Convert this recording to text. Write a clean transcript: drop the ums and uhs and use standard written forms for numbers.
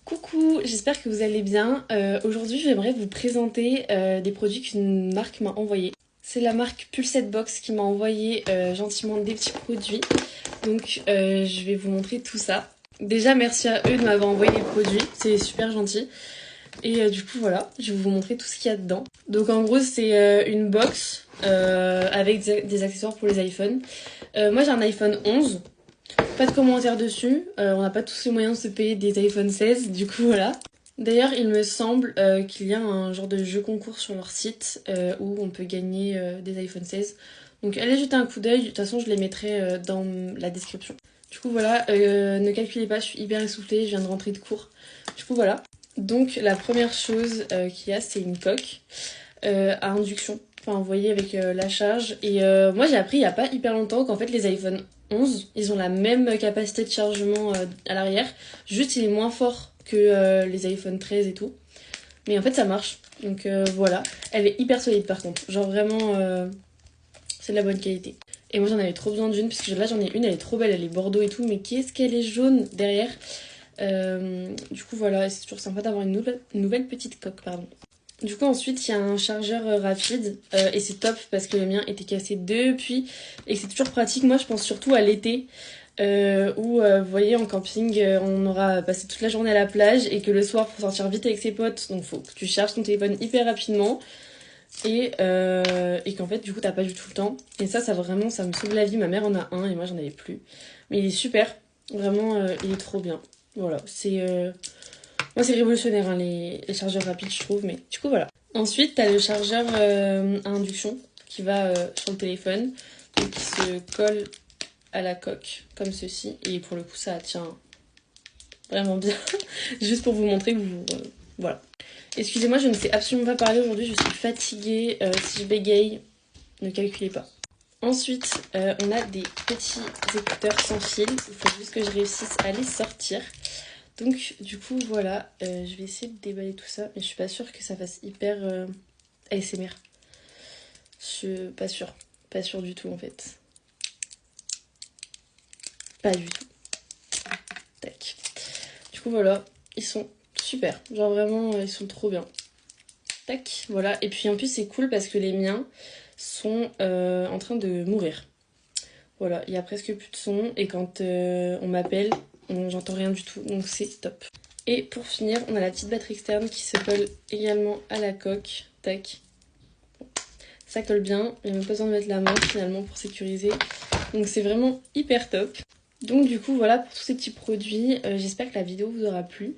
Coucou, j'espère que vous allez bien. Aujourd'hui, j'aimerais vous présenter des produits qu'une marque m'a envoyés. C'est la marque Pulsette Box qui m'a envoyé gentiment des petits produits. Donc, je vais vous montrer tout ça. Déjà, merci à eux de m'avoir envoyé les produits, c'est super gentil. Et du coup, voilà, je vais vous montrer tout ce qu'il y a dedans. Donc, en gros, c'est une box avec des accessoires pour les iPhones. Moi, j'ai un iPhone 11. Pas de commentaires dessus, on n'a pas tous les moyens de se payer des iPhone 16, du coup voilà. D'ailleurs, il me semble qu'il y a un genre de jeu concours sur leur site où on peut gagner des iPhone 16. Donc allez jeter un coup d'œil, de toute façon je les mettrai dans la description. Du coup voilà, ne calculez pas, je suis hyper essoufflée, je viens de rentrer de cours. Du coup voilà. Donc la première chose qu'il y a, c'est une coque à induction. Enfin, vous voyez, avec la charge. Et moi, j'ai appris il n'y a pas hyper longtemps qu'en fait, les iPhone 11, ils ont la même capacité de chargement à l'arrière. Juste, il est moins fort que les iPhone 13 et tout. Mais en fait, ça marche. Donc voilà. Elle est hyper solide par contre. Genre vraiment, c'est de la bonne qualité. Et moi, j'en avais trop besoin d'une, parce que là, j'en ai une, elle est trop belle. Elle est bordeaux et tout. Mais qu'est-ce qu'elle est jaune derrière. Du coup, voilà. C'est toujours sympa d'avoir une nouvelle petite coque, pardon. Du coup, ensuite, il y a un chargeur rapide et c'est top parce que le mien était cassé depuis et c'est toujours pratique. Moi, je pense surtout à l'été où, vous voyez, en camping, on aura passé toute la journée à la plage et que le soir, faut sortir vite avec ses potes. Donc, faut que tu charges ton téléphone hyper rapidement et qu'en fait, du coup, t'as pas du tout le temps. Et ça vraiment, ça me sauve la vie. Ma mère en a un et moi, j'en avais plus. Mais il est super. Vraiment, il est trop bien. Voilà, moi, c'est révolutionnaire, hein, les chargeurs rapides, je trouve. Mais du coup, voilà. Ensuite, t'as le chargeur à induction qui va sur le téléphone et qui se colle à la coque, comme ceci. Et pour le coup, ça tient vraiment bien. Juste pour vous montrer que vous... voilà. Excusez-moi, je ne sais absolument pas parler aujourd'hui. Je suis fatiguée. Si je bégaye, ne calculez pas. Ensuite, on a des petits écouteurs sans fil. Il faut juste que je réussisse à les sortir. Donc du coup voilà, je vais essayer de déballer tout ça, mais je suis pas sûre que ça fasse hyper ASMR. Je suis pas sûre du tout en fait. Pas du tout. Tac. Du coup voilà, ils sont super, genre vraiment ils sont trop bien. Tac, voilà. Et puis en plus c'est cool parce que les miens sont en train de mourir. Voilà, il y a presque plus de son et quand on m'appelle, j'entends rien du tout, donc c'est top. Et pour finir, on a la petite batterie externe qui se colle également à la coque. Tac. Ça colle bien. Il n'y a même pas besoin de mettre la main finalement pour sécuriser. Donc c'est vraiment hyper top. Donc du coup voilà pour tous ces petits produits. J'espère que la vidéo vous aura plu.